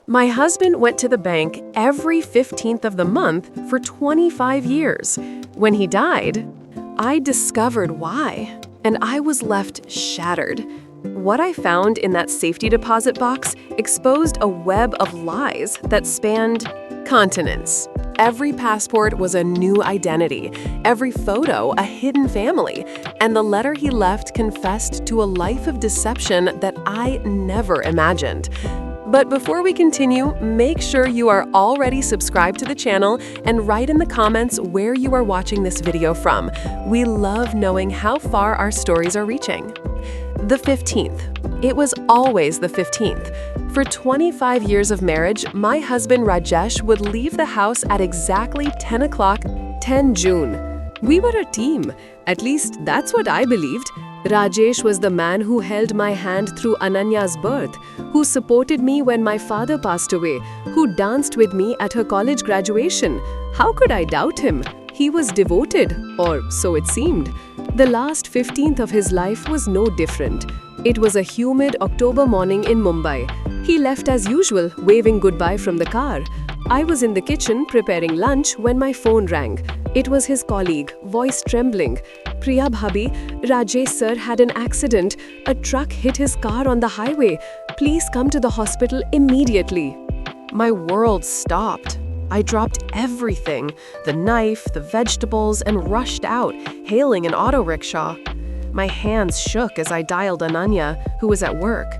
My husband went to the bank every 15th of the month for 25 years. When he died, I discovered why, and I was left shattered. What I found in that safety deposit box exposed a web of lies that spanned continents. Every passport was a new identity, every photo a hidden family, and the letter he left confessed to a life of deception that I never imagined. But before we continue, make sure you are already subscribed to the channel and write in the comments where you are watching this video from. We love knowing how far our stories are reaching. The 15th. It was always the 15th. For 25 years of marriage, my husband Rajesh would leave the house at exactly 10 o'clock, 10 June. We were a team. At least that's what I believed. Rajesh was the man who held my hand through Ananya's birth, who supported me when my father passed away, who danced with me at her college graduation. How could I doubt him? He was devoted, or so it seemed. The last 15th of his life was no different. It was a humid October morning in Mumbai. He left as usual, waving goodbye from the car. I was in the kitchen preparing lunch when my phone rang. It was his colleague, voice trembling. "Priya bhabhi, Rajesh sir had an accident. A truck hit his car on the highway. Please come to the hospital immediately." My world stopped. I dropped everything, the knife, the vegetables, and rushed out, hailing an auto rickshaw. My hands shook as I dialed Ananya, who was at work.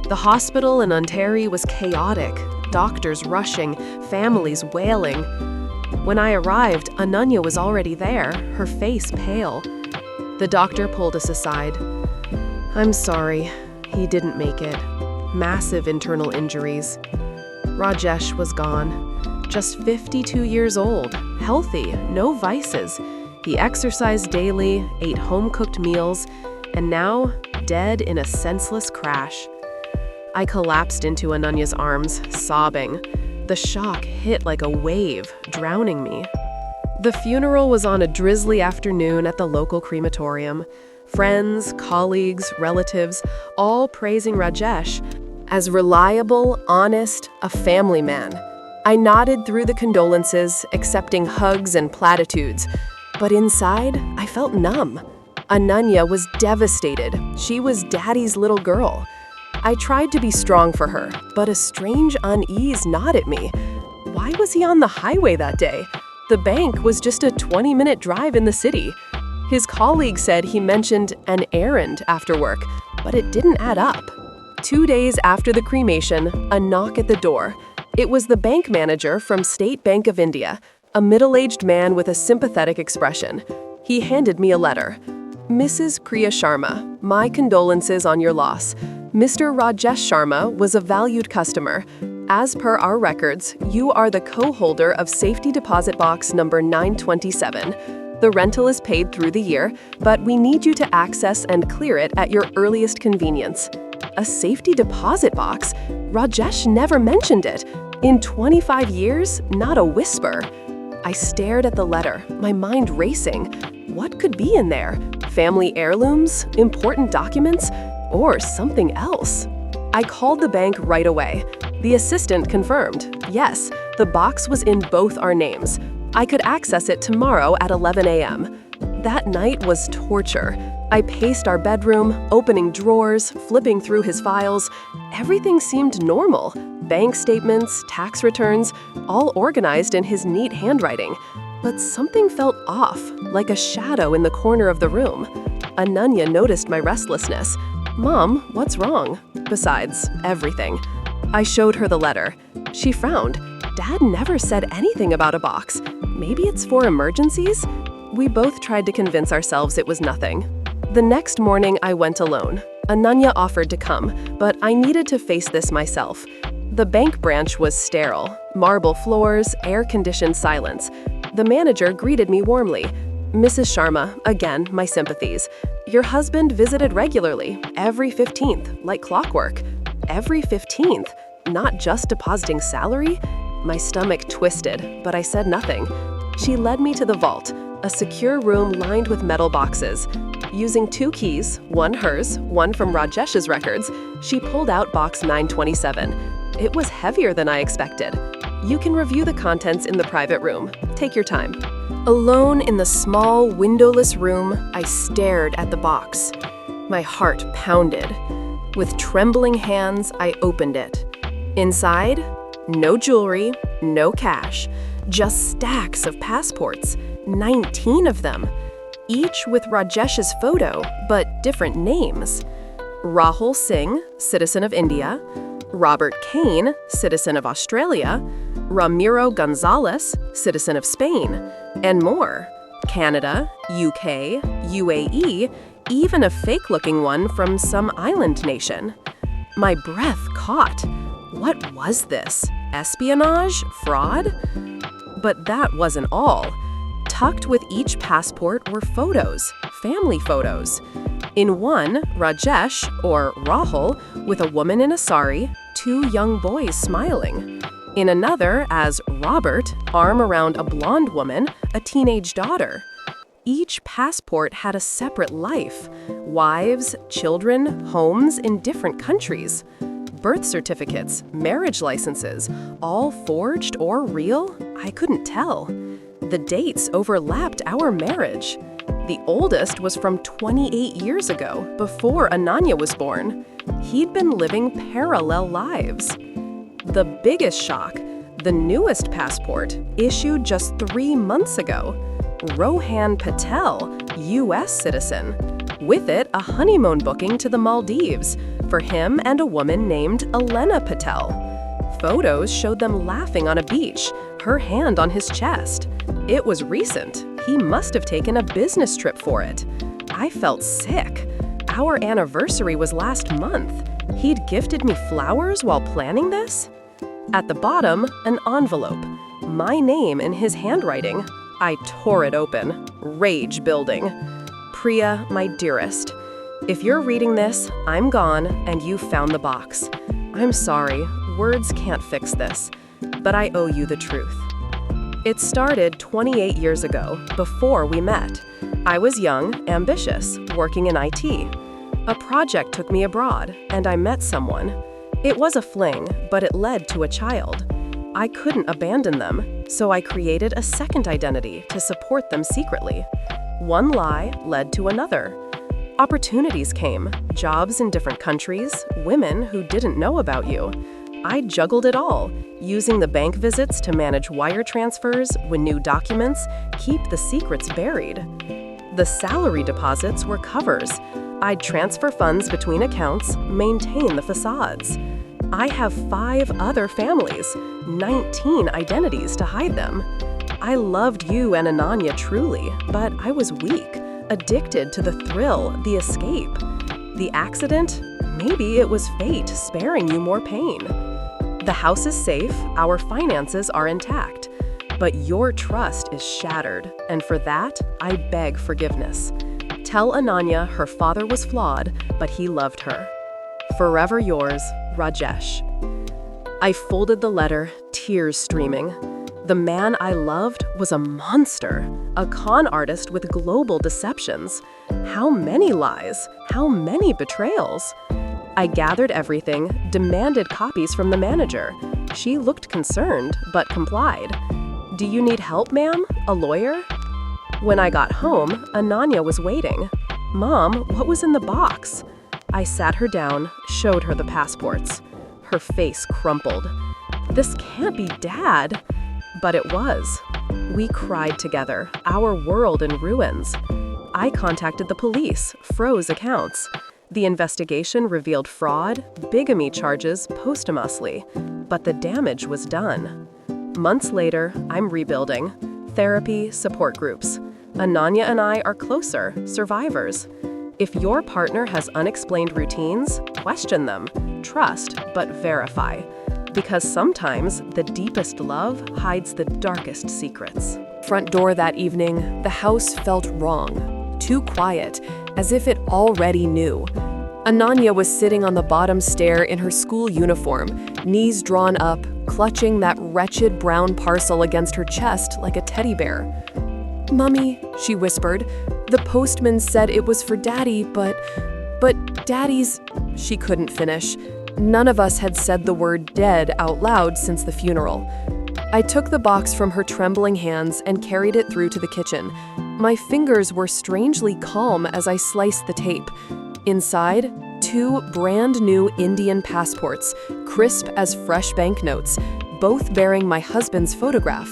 The hospital in Ontario was chaotic, doctors rushing, families wailing. When I arrived, Ananya was already there, her face pale. The doctor pulled us aside. "I'm sorry, he didn't make it. Massive internal injuries." Rajesh was gone. Just 52 years old, healthy, no vices. He exercised daily, ate home-cooked meals, and now dead in a senseless crash. I collapsed into Ananya's arms, sobbing. The shock hit like a wave, drowning me. The funeral was on a drizzly afternoon at the local crematorium. Friends, colleagues, relatives, all praising Rajesh as reliable, honest, a family man. I nodded through the condolences, accepting hugs and platitudes. But inside, I felt numb. Ananya was devastated. She was Daddy's little girl. I tried to be strong for her, but a strange unease gnawed at me. Why was he on the highway that day? The bank was just a 20-minute drive in the city. His colleague said he mentioned an errand after work, but it didn't add up. 2 days after the cremation, a knock at the door. It was the bank manager from State Bank of India, a middle-aged man with a sympathetic expression. He handed me a letter. "Mrs. Priya Sharma, my condolences on your loss. Mr. Rajesh Sharma was a valued customer. As per our records, you are the co-holder of safety deposit box number 927. The rental is paid through the year, but we need you to access and clear it at your earliest convenience." A safety deposit box? Rajesh never mentioned it. In 25 years, not a whisper. I stared at the letter, my mind racing. What could be in there? Family heirlooms? Important documents? Or something else? I called the bank right away. The assistant confirmed. Yes, the box was in both our names. I could access it tomorrow at 11 a.m. That night was torture. I paced our bedroom, opening drawers, flipping through his files. Everything seemed normal. Bank statements, tax returns, all organized in his neat handwriting. But something felt off, like a shadow in the corner of the room. Ananya noticed my restlessness. "Mom, what's wrong?" Besides, everything. I showed her the letter. She frowned. Dad never said anything about a box. Maybe it's for emergencies? We both tried to convince ourselves it was nothing. The next morning, I went alone. Ananya offered to come, but I needed to face this myself. The bank branch was sterile. Marble floors, air-conditioned silence. The manager greeted me warmly. "Mrs. Sharma, again, my sympathies. Your husband visited regularly, every 15th, like clockwork." Every 15th? Not just depositing salary? My stomach twisted, but I said nothing. She led me to the vault, a secure room lined with metal boxes. Using 2 keys, one hers, one from Rajesh's records, she pulled out box 927. it was heavier than I expected. You can review the contents in the private room. Take your time. Alone in the small, windowless room, I stared at the box. My heart pounded. With trembling hands, I opened it. Inside, no jewelry, no cash, just stacks of passports, 19 of them, each with Rajesh's photo, but different names. Rahul Singh, citizen of India, Robert Kane, citizen of Australia, Ramiro Gonzalez, citizen of Spain, and more. Canada, UK, UAE, even a fake-looking one from some island nation. My breath caught. What was this? Espionage? Fraud? But that wasn't all. Tucked with each passport were photos, family photos. In one, Rajesh, or Rahul, with a woman in a sari, 2 young boys smiling. In another, as Robert, arm around a blonde woman, a teenage daughter. Each passport had a separate life, wives, children, homes in different countries. Birth certificates, marriage licenses, all forged or real? I couldn't tell. The dates overlapped our marriage. The oldest was from 28 years ago, before Ananya was born. He'd been living parallel lives. The biggest shock, the newest passport, issued just 3 months ago. Rohan Patel, U.S. citizen. With it, a honeymoon booking to the Maldives for him and a woman named Elena Patel. Photos showed them laughing on a beach, her hand on his chest. It was recent. He must have taken a business trip for it. I felt sick. Our anniversary was last month. He'd gifted me flowers while planning this? At the bottom, an envelope. My name in his handwriting. I tore it open. Rage building. Priya, my dearest. If you're reading this, I'm gone and you found the box. I'm sorry, words can't fix this, but I owe you the truth. It started 28 years ago, before we met. I was young, ambitious, working in IT. A project took me abroad, and I met someone. It was a fling, but it led to a child. I couldn't abandon them, so I created a second identity to support them secretly. One lie led to another. Opportunities came, jobs in different countries, women who didn't know about you. I juggled it all, using the bank visits to manage wire transfers, win new documents, keep the secrets buried. The salary deposits were covers. I'd transfer funds between accounts, maintain the facades. I have 5 other families, 19 identities to hide them. I loved you and Ananya truly, but I was weak, addicted to the thrill, the escape. The accident? Maybe it was fate sparing you more pain. The house is safe, our finances are intact, but your trust is shattered, and for that, I beg forgiveness. Tell Ananya her father was flawed, but he loved her. Forever yours, Rajesh. I folded the letter, tears streaming. The man I loved was a monster, a con artist with global deceptions. How many lies? How many betrayals? I gathered everything, demanded copies from the manager. She looked concerned, but complied. Do you need help, ma'am? A lawyer? When I got home, Ananya was waiting. Mom, what was in the box? I sat her down, showed her the passports. Her face crumpled. This can't be Dad. But it was. We cried together, our world in ruins. I contacted the police, froze accounts. The investigation revealed fraud, bigamy charges posthumously, but the damage was done. Months later, I'm rebuilding. Therapy, support groups. Ananya and I are closer, survivors. If your partner has unexplained routines, question them. Trust, but verify. Because sometimes the deepest love hides the darkest secrets. Front door that evening, the house felt wrong. Too quiet, as if it already knew. Ananya was sitting on the bottom stair in her school uniform, knees drawn up, clutching that wretched brown parcel against her chest like a teddy bear. "Mummy," she whispered, "the postman said it was for Daddy, but Daddy's—" She couldn't finish. None of us had said the word dead out loud since the funeral. I took the box from her trembling hands and carried it through to the kitchen. My fingers were strangely calm as I sliced the tape. Inside, 2 brand new Indian passports, crisp as fresh banknotes, both bearing my husband's photograph.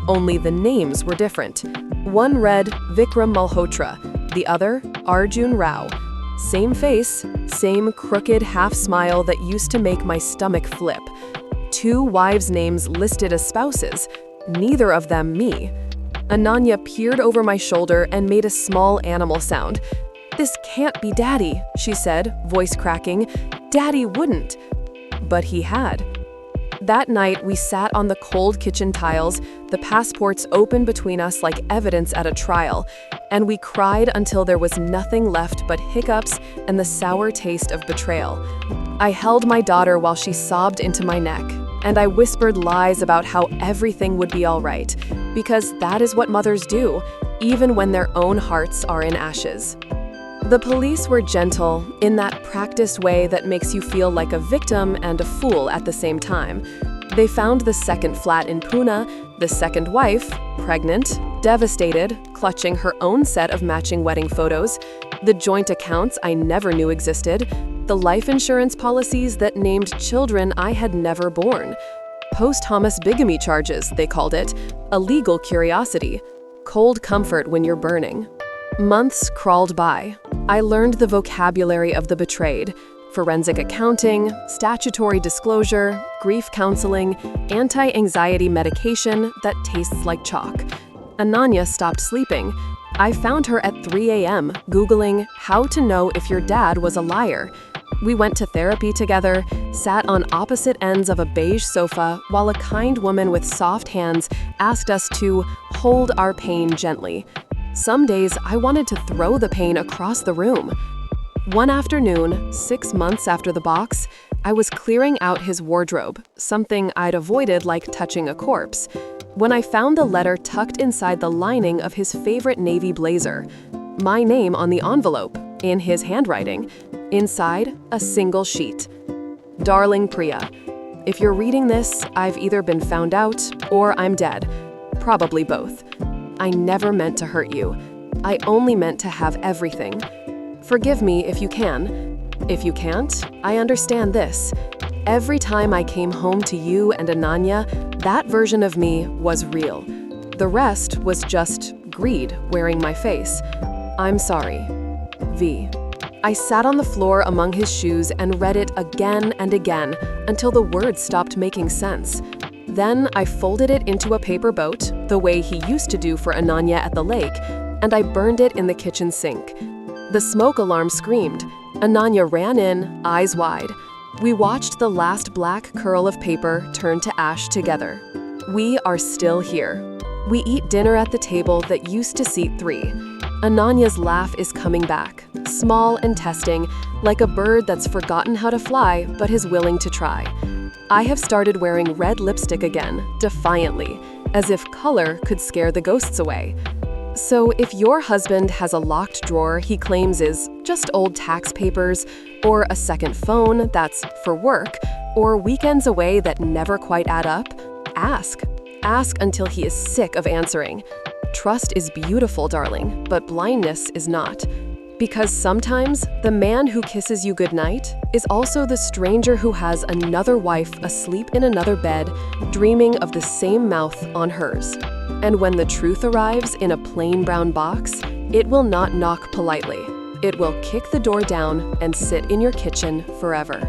Only the names were different. One read Vikram Malhotra, the other Arjun Rao. Same face, same crooked half smile that used to make my stomach flip. 2 wives' names listed as spouses, neither of them me. Ananya peered over my shoulder and made a small animal sound. "This can't be Daddy," she said, voice cracking. "Daddy wouldn't." But he had. That night, we sat on the cold kitchen tiles, the passports open between us like evidence at a trial, and we cried until there was nothing left but hiccups and the sour taste of betrayal. I held my daughter while she sobbed into my neck, and I whispered lies about how everything would be all right, because that is what mothers do, even when their own hearts are in ashes. The police were gentle, in that practiced way that makes you feel like a victim and a fool at the same time. They found the second flat in Pune, the second wife, pregnant, devastated, clutching her own set of matching wedding photos, the joint accounts I never knew existed, the life insurance policies that named children I had never born. Posthumous bigamy charges, they called it, a legal curiosity, cold comfort when you're burning. Months crawled by. I learned the vocabulary of the betrayed: forensic accounting, statutory disclosure, grief counseling, anti-anxiety medication that tastes like chalk. Ananya stopped sleeping. I found her at 3 a.m. Googling how to know if your dad was a liar. We went to therapy together, sat on opposite ends of a beige sofa while a kind woman with soft hands asked us to hold our pain gently. Some days, I wanted to throw the pain across the room. One afternoon, 6 months after the box, I was clearing out his wardrobe, something I'd avoided like touching a corpse, when I found the letter tucked inside the lining of his favorite navy blazer. My name on the envelope, in his handwriting. Inside, a single sheet. Darling Priya, if you're reading this, I've either been found out or I'm dead. Probably both. I never meant to hurt you. I only meant to have everything. Forgive me if you can. If you can't, I understand this. Every time I came home to you and Ananya, that version of me was real. The rest was just greed wearing my face. I'm sorry. V. I sat on the floor among his shoes and read it again and again until the words stopped making sense. Then I folded it into a paper boat, the way he used to do for Ananya at the lake, and I burned it in the kitchen sink. The smoke alarm screamed. Ananya ran in, eyes wide. We watched the last black curl of paper turn to ash together. We are still here. We eat dinner at the table that used to seat 3. Ananya's laugh is coming back, small and testing, like a bird that's forgotten how to fly but is willing to try. I have started wearing red lipstick again, defiantly, as if color could scare the ghosts away. So if your husband has a locked drawer he claims is just old tax papers, or a second phone that's for work, or weekends away that never quite add up, ask. Ask until he is sick of answering. Trust is beautiful, darling, but blindness is not. Because sometimes, the man who kisses you goodnight is also the stranger who has another wife asleep in another bed, dreaming of the same mouth on hers. And when the truth arrives in a plain brown box, it will not knock politely. It will kick the door down and sit in your kitchen forever.